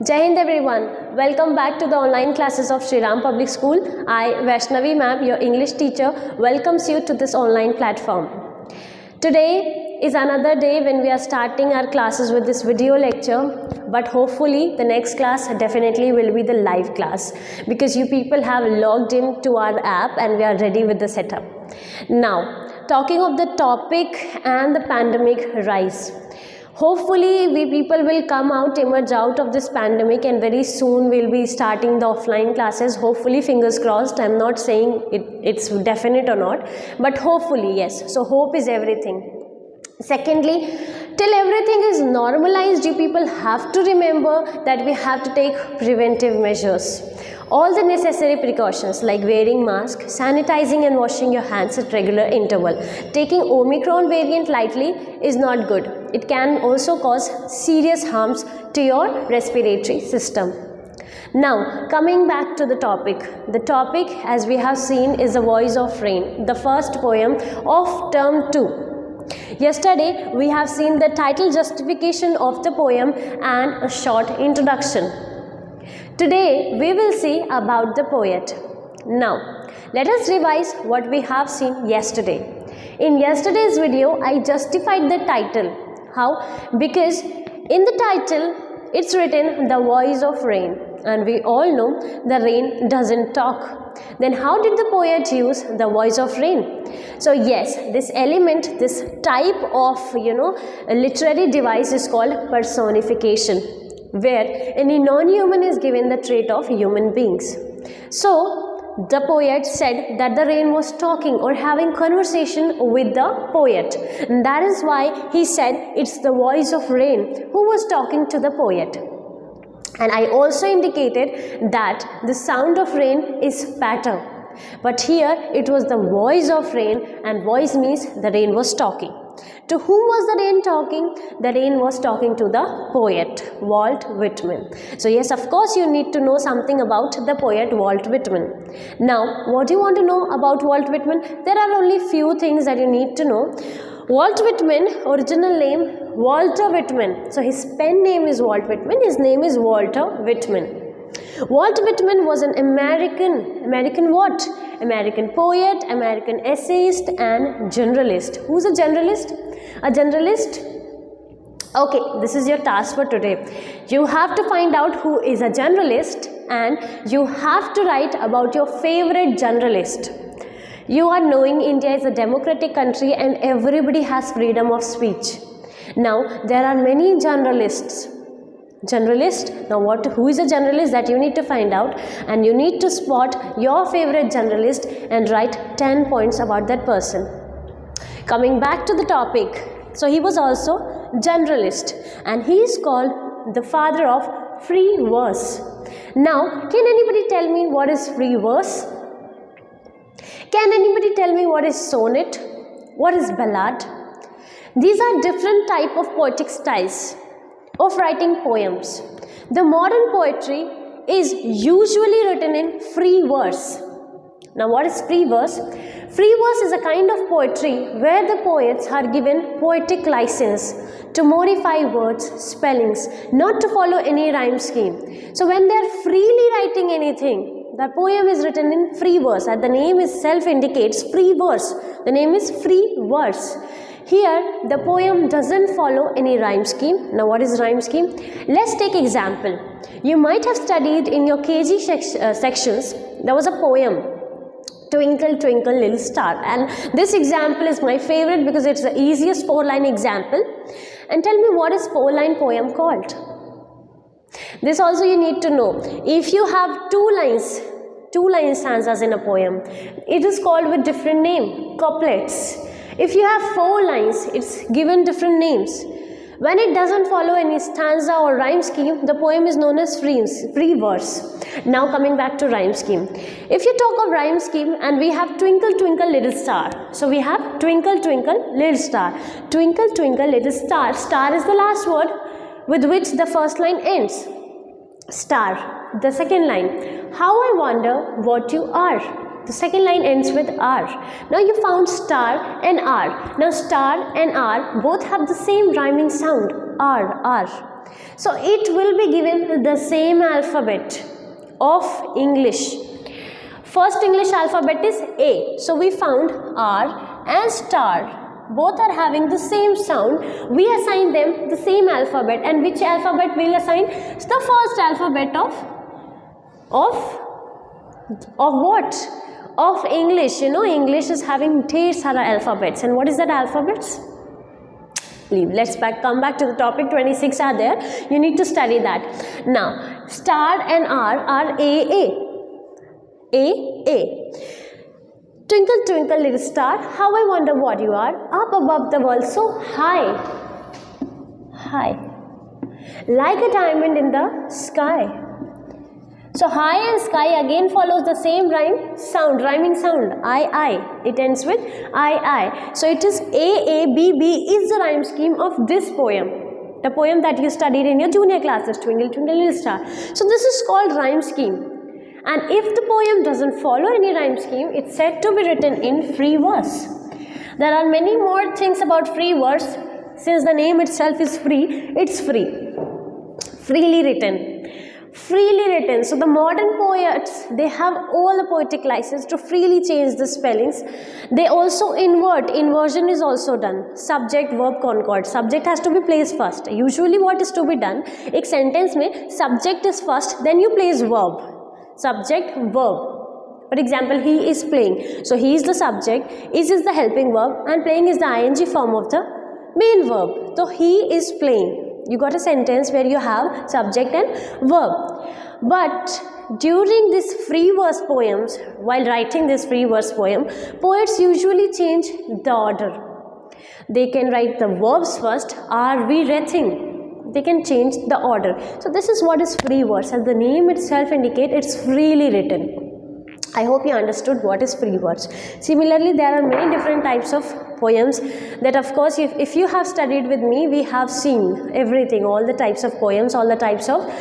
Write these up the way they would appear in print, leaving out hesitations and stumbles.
Jai Hind everyone. Welcome back to the online classes of Shri Ram Public School. I, Vaishnavi ma'am, your English teacher, welcomes you to this online platform. Today is another day when we are starting our classes with this video lecture, but hopefully the next class definitely will be the live class because you people have logged in to our app and we are ready with the setup. Now, talking of the topic and the pandemic rise. Hopefully we people will emerge out of this pandemic, and very soon we'll be starting the offline classes. Hopefully, fingers crossed. I'm not saying it's definite or not, but hopefully yes. So hope is everything. Secondly, till everything is normalized, you people have to remember that we have to take preventive measures. All the necessary precautions like wearing mask, sanitizing and washing your hands at regular interval. Taking Omicron variant lightly is not good. It can also cause serious harms to your respiratory system. Now, coming back to the topic. The topic, as we have seen, is The Voice of Rain, the first poem of term 2. Yesterday, we have seen the title justification of the poem and a short introduction. Today, we will see about the poet. Now, let us revise what we have seen yesterday. In yesterday's video, I justified the title. How? Because in the title, it's written The Voice of Rain, and we all know the rain doesn't talk. Then how did the poet use the voice of rain? So yes, this element, this type of a literary device is called personification, where any non-human is given the trait of human beings. So the poet said that the rain was talking or having conversation with the poet. And that is why he said it's the voice of rain who was talking to the poet. And I also indicated that the sound of rain is patter. But here it was the voice of rain, and voice means the rain was talking. To whom was the rain talking? The rain was talking to the poet, Walt Whitman. So yes, of course you need to know something about the poet Walt Whitman. Now, what do you want to know about Walt Whitman? There are only few things that you need to know. Walt Whitman, original name Walter Whitman. So his pen name is Walt Whitman, his name is Walter Whitman. Walt Whitman was an American what? American poet, American essayist and generalist. Who's a generalist? A generalist? Okay, this is your task for today. You have to find out who is a generalist and you have to write about your favorite generalist. You are knowing India is a democratic country and everybody has freedom of speech. Now, there are many generalists. Generalist, now who is a generalist, that you need to find out, and you need to spot your favorite generalist and write 10 points about that person. Coming back to the topic, so he was also generalist and he is called the father of free verse. Now, can anybody tell me what is free verse? Can anybody tell me what is sonnet? What is ballad? These are different type of poetic styles of writing poems. The modern poetry is usually written in free verse. Now, what is free verse? Free verse is a kind of poetry where the poets are given poetic license to modify words, spellings, not to follow any rhyme scheme. So when they are freely writing anything, the poem is written in free verse, and the name itself indicates free verse. The name is free verse. Here, the poem doesn't follow any rhyme scheme. Now, what is rhyme scheme? Let's take example. You might have studied in your KG sections, there was a poem, Twinkle, Twinkle, Little Star. And this example is my favorite because it's the easiest 4-line example. And tell me, what is 4-line poem called? This also you need to know. If you have two line stanzas in a poem, it is called with different name, couplets. If you have 4 lines, it's given different names. When it doesn't follow any stanza or rhyme scheme, the poem is known as free verse. Now coming back to rhyme scheme. If you talk of rhyme scheme, and we have Twinkle, Twinkle, Little Star. So we have Twinkle, Twinkle, Little Star. Twinkle, Twinkle, Little Star. Star is the last word with which the first line ends. Star. The second line. How I wonder what you are. The second line ends with R. Now you found star and R. Now star and R both have the same rhyming sound. R. So it will be given the same alphabet of English. First English alphabet is A. So we found R and star. Both are having the same sound. We assign them the same alphabet. And which alphabet we'll assign? It's the first alphabet of what? Of English. You know, English is having ढेर सारा alphabets. And what is that alphabets? Let's come back to the topic. 26 are there. You need to study that. Now, star and R are A. Twinkle, twinkle, little star, how I wonder what you are, up above the world so high, like a diamond in the sky. So high and sky again follows the same rhyming sound, I. It ends with I. So it is A, is the rhyme scheme of this poem. The poem that you studied in your junior classes, Twinkle, twinkle, little star. So this is called rhyme scheme. And if the poem doesn't follow any rhyme scheme, it's said to be written in free verse. There are many more things about free verse. Since the name itself is free, it's free. Freely written. So the modern poets, they have all the poetic license to freely change the spellings. They also invert. Inversion is also done. Subject, verb, concord. Subject has to be placed first. Usually what is to be done? एक sentence में subject is first, then you place verb. Subject, verb. For example, he is playing. So he is the subject, is the helping verb, and playing is the ing form of the main verb. So he is playing. You got a sentence where you have subject and verb. But during these free verse poems, while writing this free verse poem, poets usually change the order. They can write the verbs first. Are we writing? They can change the order. So this is what is free verse, and the name itself indicates it's freely written. I hope you understood what is free verse. Similarly, there are many different types of poems that, of course, if you have studied with me, we have seen everything, all the types of poems, all the types of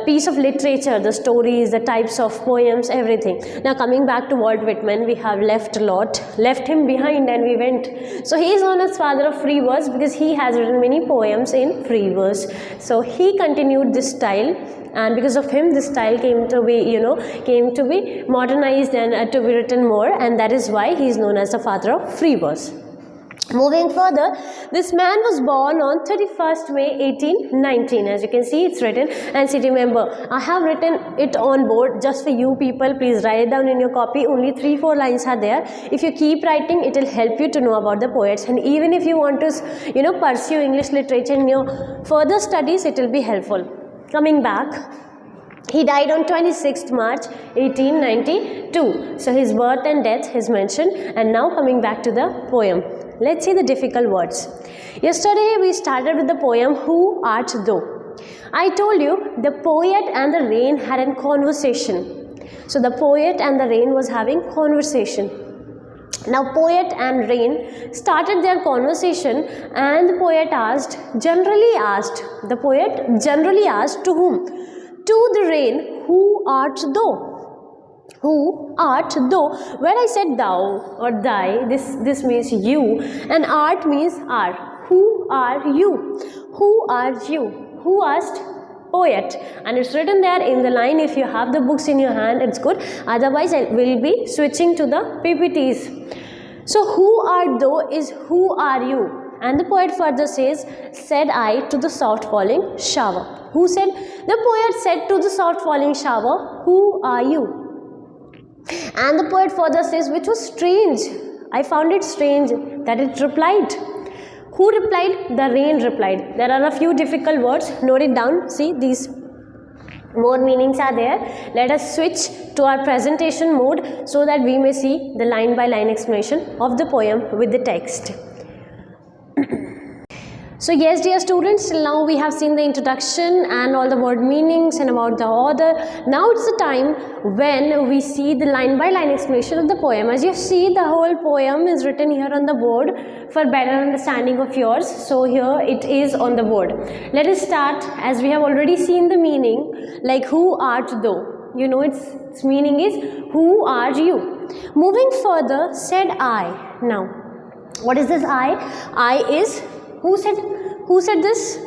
piece of literature, the stories, the types of poems, everything. Now coming back to Walt Whitman, we have left him behind and we went. So he is known as father of free verse because he has written many poems in free verse. So he continued this style, and because of him this style came to be modernized and to be written more, and that is why he is known as the father of free verse. Moving further, this man was born on 31st May 1819. As you can see, it's written. And see, remember, I have written it on board just for you people. Please write it down in your copy. Only 3-4 lines are there. If you keep writing, it will help you to know about the poets. And even if you want to, pursue English literature in your further studies, it will be helpful. Coming back, he died on 26th March 1892. So his birth and death is mentioned. And now coming back to the poem. Let's see the difficult words. Yesterday we started with the poem Who Art Thou? I told you the poet and the rain had a conversation. So the poet and the rain was having conversation. Now poet and rain started their conversation, and the poet generally asked to whom? To the rain, who art thou? Who art thou? Where I said thou or thy, this means you, and art means are. Who are you? Who are you? Who asked? Poet. And it's written there in the line. If you have the books in your hand, it's good. Otherwise, I will be switching to the PPTs. So who art thou is who are you? And the poet further says, said I to the soft falling shower. Who said? The poet said to the soft falling shower, who are you? And the poet further says, which was strange. I found it strange that it replied. Who replied? The rain replied. There are a few difficult words. Note it down. See, these more meanings are there. Let us switch to our presentation mode so that we may see the line by line explanation of the poem with the text. So yes, dear students, till now we have seen the introduction and all the word meanings and about the order. Now it's the time when we see the line by line explanation of the poem. As you see, the whole poem is written here on the board for better understanding of yours. So here it is on the board. Let us start, as we have already seen the meaning, like who art thou? You know its meaning is who are you? Moving further, said I. Now, what is this I? I is, who said this?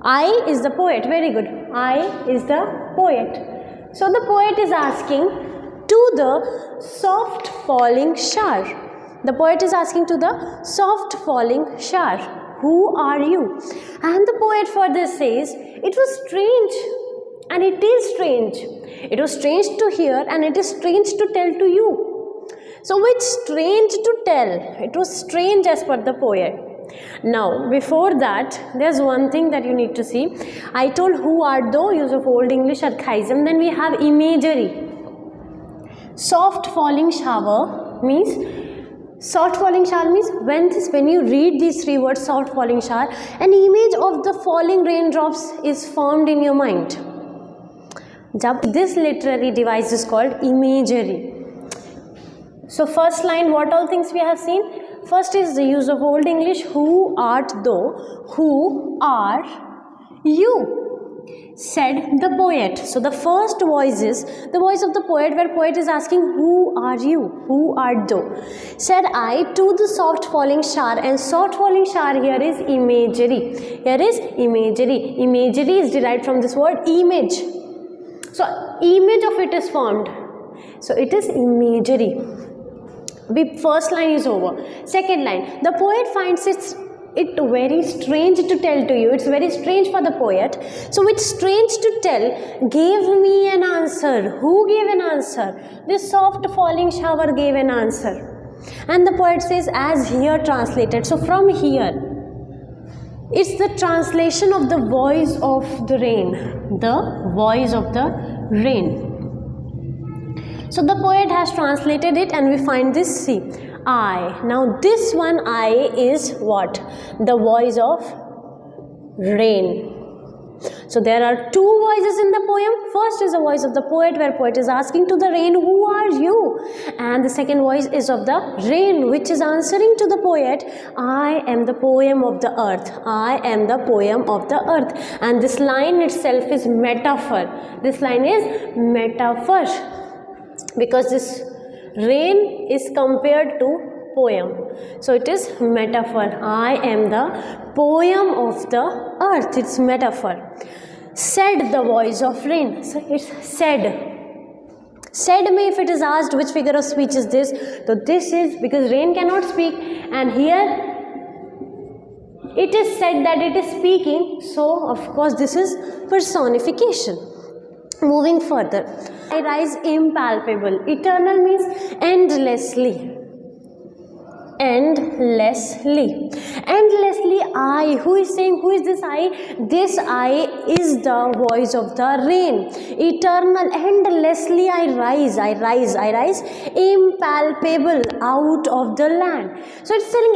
I is the poet. Very good. I is the poet. So the poet is asking to the soft falling shower. The poet is asking to the soft falling shower, who are you? And the poet further says, it was strange, and it is strange. It was strange to hear, and it is strange to tell to you. So which strange to tell? It was strange as per the poet. Now before that, there's one thing that you need to see. I told who art thou, use of Old English archaism. Then we have imagery. Soft falling shower means when you read these three words, soft falling shower, an image of the falling raindrops is formed in your mind. This literary device is called imagery. So first line, what all things we have seen? First is the use of Old English, who art thou, who are you, said the poet. So the first voice is the voice of the poet, where poet is asking, who are you, who art thou? Said I to the soft falling shower, and soft falling shower here is imagery. Here is imagery. Imagery is derived from this word image. So image of it is formed. So it is imagery. First line is over. Second line, the poet finds it very strange to tell to you. It's very strange for the poet. So which strange to tell gave me an answer. Who gave an answer? This soft falling shower gave an answer. And the poet says, as here translated. So from here, it's the translation of the voice of the rain. The voice of the rain. So the poet has translated it, and we find this, see, I. Now this one I is what? The voice of rain. So there are two voices in the poem. First is the voice of the poet, where poet is asking to the rain, who are you? And the second voice is of the rain, which is answering to the poet, I am the poem of the earth. I am the poem of the earth. And this line itself is metaphor. This line is metaphor, because this rain is compared to poem. So it is metaphor. I am the poem of the earth. It's metaphor. Said the voice of rain. So it's said. Said me if it is asked which figure of speech is this. So this is because rain cannot speak, and here it is said that it is speaking. So of course this is personification. Moving further, I rise impalpable. Eternal means endlessly. Endlessly. Endlessly I. Who is saying, who is this I? This I is the voice of the rain. Eternal, endlessly I rise. I rise. I rise. Impalpable, out of the land. So it's saying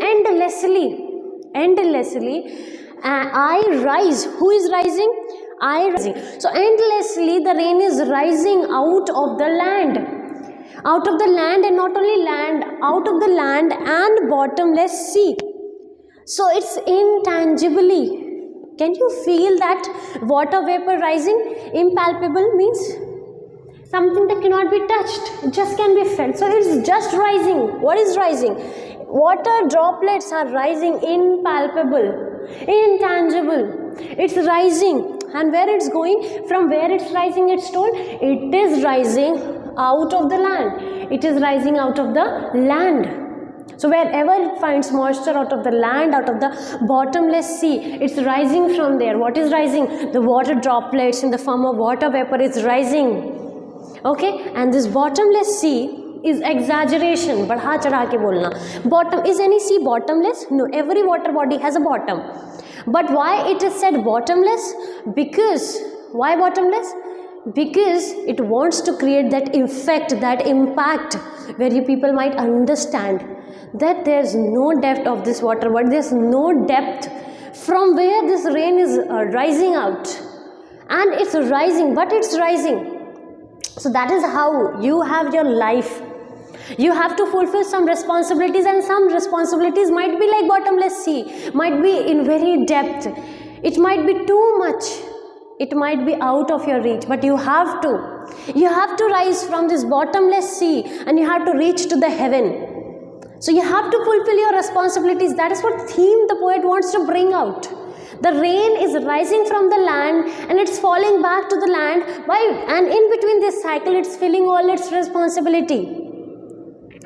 endlessly. Endlessly. I rise. Who is rising? I rising. So endlessly the rain is rising out of the land. Out of the land, and not only land, out of the land and bottomless sea. So it's intangibly. Can you feel that water vapor rising? Impalpable means something that cannot be touched. It just can be felt. So it's just rising. What is rising? Water droplets are rising, impalpable, intangible. It's rising. And where it's going, from where it's rising, it's told, it is rising out of the land. It is rising out of the land. So wherever it finds moisture, out of the land, out of the bottomless sea, it's rising from there. What is rising? The water droplets in the form of water vapor is rising. Okay, and this bottomless sea is exaggeration. Badha chadha ke bolna. Bottom, is any sea bottomless? No, every water body has a bottom. But why it is said bottomless? Because, why bottomless? Because it wants to create that effect, that impact, where you people might understand that there's no depth of this water, but there's no depth from where this rain is rising out. And it's rising, but it's rising. So that is how you have your life. You have to fulfill some responsibilities, and some responsibilities might be like bottomless sea, might be in very depth. It might be too much. It might be out of your reach, but you have to rise from this bottomless sea, and you have to reach to the heaven. So you have to fulfill your responsibilities. That is what theme the poet wants to bring out. The rain is rising from the land and it's falling back to the land. Why? And in between this cycle, it's filling all its responsibility.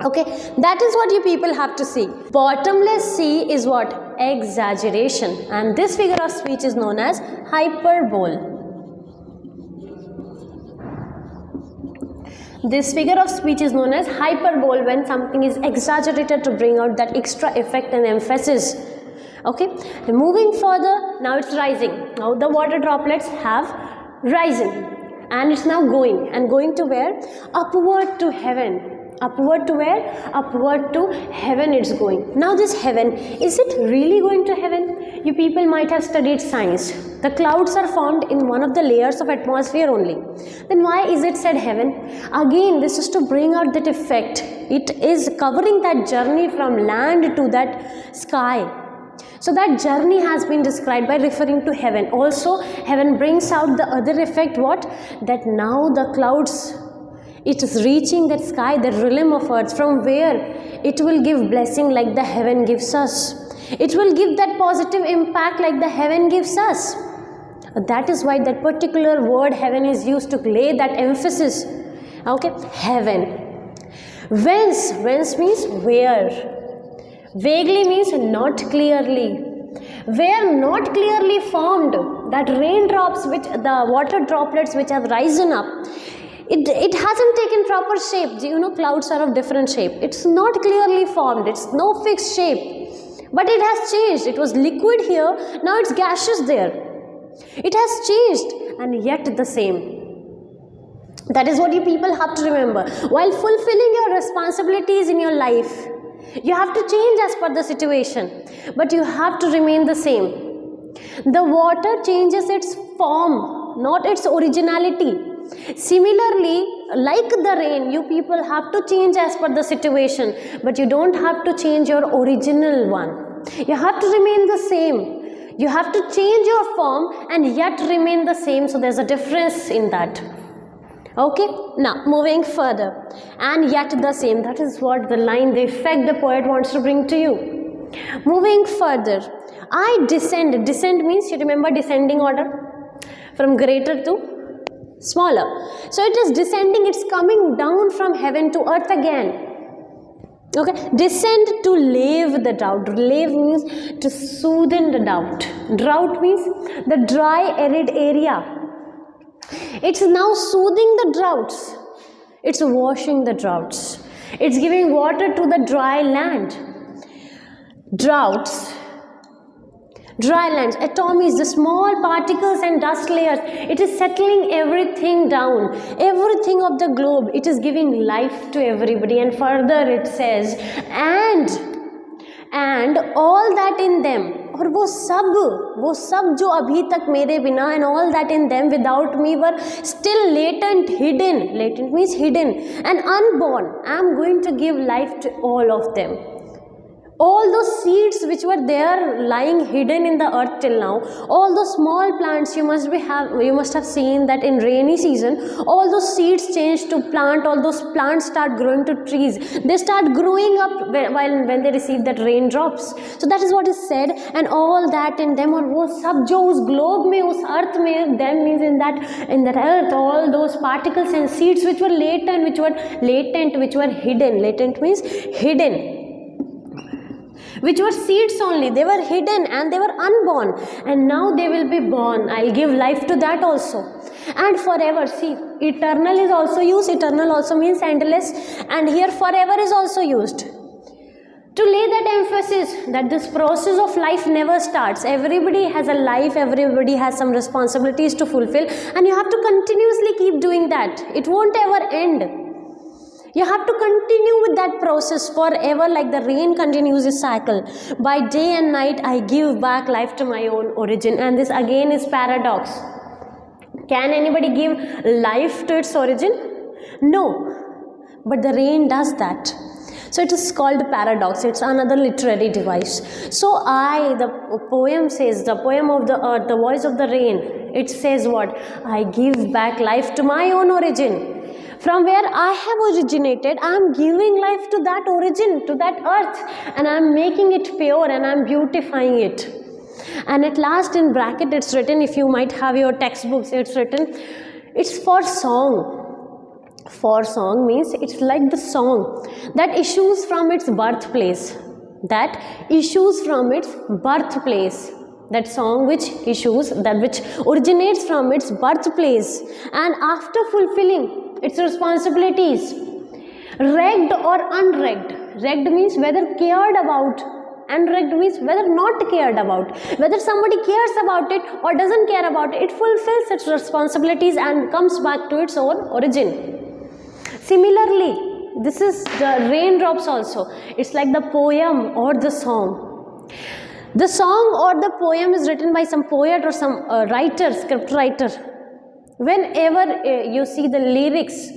Okay, that is what you people have to see. Bottomless sea is what? Exaggeration. And this figure of speech is known as hyperbole. This figure of speech is known as hyperbole, when something is exaggerated to bring out that extra effect and emphasis. Okay, moving further, now it's rising. Now the water droplets have risen and it's now going, and going to where? Upward to heaven. Upward to where? Upward to heaven it's going. Now this heaven, is it really going to heaven? You people might have studied science. The clouds are formed in one of the layers of atmosphere only. Then why is it said heaven? Again, this is to bring out that effect. It is covering that journey from land to that sky. So that journey has been described by referring to heaven. Also, heaven brings out the other effect, what? That now the clouds, it is reaching that sky, the realm of earth, from where it will give blessing like the heaven gives us. It will give that positive impact like the heaven gives us. That is why that particular word heaven is used to lay that emphasis. Okay, heaven. Whence? Whence means where. Vaguely means not clearly. Where not clearly formed, that raindrops, which the water droplets which have risen up, it hasn't taken proper shape. You know, clouds are of different shape. It's not clearly formed. It's no fixed shape. But it has changed. It was liquid here. Now it's gaseous there. It has changed and yet the same. That is what you people have to remember. While fulfilling your responsibilities in your life, you have to change as per the situation, but you have to remain the same. The water changes its form, not its originality. Similarly, like the rain, you people have to change as per the situation, but you don't have to change your original one. You have to remain the same. You have to change your form and yet remain the same. So there's a difference in that. Okay, now moving further, and yet the same. That is what the line, the effect the poet wants to bring to you. Moving further, I descend. Descend means, you remember descending order from greater to smaller. So it is descending, it's coming down from heaven to earth again. Okay, descend to lave the drought. Lave means to soothe the drought. Drought means the dry, arid area. It's now soothing the droughts. It's washing the droughts. It's giving water to the dry land. Droughts. Dry lands, atomies, the small particles and dust layers. It is settling everything down. Everything of the globe. It is giving life to everybody. And further it says, and all that in them. और वो सब जो अभी तक मेरे बिना, and all that in them without me were still latent, hidden. Latent means hidden and unborn. I am going to give life to all of them. All those seeds which were there lying hidden in the earth till now, all those small plants, you must have seen that in rainy season, all those seeds change to plant, all those plants start growing to trees. They start growing up when they receive that raindrops. So that is what is said, and all that in them, और वो सब जो उस globe में, उस earth में, them means in that earth, all those particles and seeds which were latent, which were hidden. Latent means hidden. Which were seeds only, they were hidden and they were unborn, and now they will be born. I'll give life to that also. And forever, see, eternal is also used. Eternal also means endless, and here forever is also used to lay that emphasis that this process of life never starts. Everybody has a life, everybody has some responsibilities to fulfill, and you have to continuously keep doing that. It won't ever end. You have to continue with that process forever, like the rain continues its cycle. By day and night, I give back life to my own origin. And this again is paradox. Can anybody give life to its origin? No. But the rain does that. So it is called paradox. It's another literary device. So the poem says, the poem of the earth, the voice of the rain, it says what? I give back life to my own origin. From where I have originated, I am giving life to that origin, to that earth, and I am making it pure and I am beautifying it. And at last in bracket it's written, if you might have your textbooks, it's written, it's for song. For song means it's like the song that issues from its birthplace, that issues from its birthplace, that song which issues, that which originates from its birthplace, and after fulfilling its responsibilities, regged or unregged. Regged means whether cared about, and regged means whether not cared about, whether somebody cares about it or doesn't care about it, it fulfills its responsibilities and comes back to its own origin. Similarly, this is the raindrops also. It's like the poem or the song. The song or the poem is written by some poet or some writer, script writer. Whenever you see the lyrics,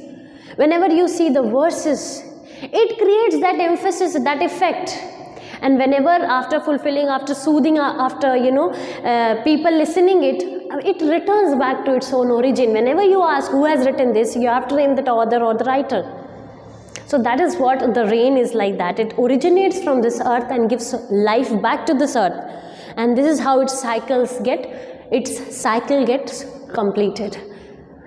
whenever you see the verses, it creates that emphasis, that effect. And whenever after fulfilling, after soothing, after people listening it returns back to its own origin. Whenever you ask who has written this, you have to name the author or the writer. So that is what the rain is like, that it originates from this earth and gives life back to this earth, and this is how its cycle gets completed.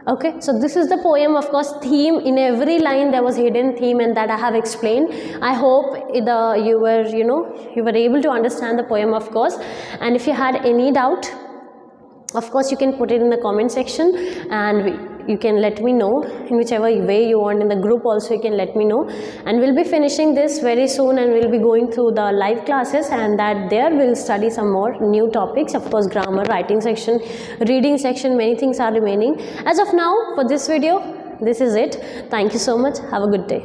Okay, so this is the poem. Of course, theme, in every line there was hidden theme, and that I have explained. I hope you were able to understand the poem, of course. And if you had any doubt, of course you can put it in the comment section, and you can let me know in whichever way you want. In the group also you can let me know, and we'll be finishing this very soon, and we'll be going through the live classes, and that there we'll study some more new topics. Of course, grammar, writing section, reading section, many things are remaining. As of now, for this video, this is it. Thank you so much. Have a good day.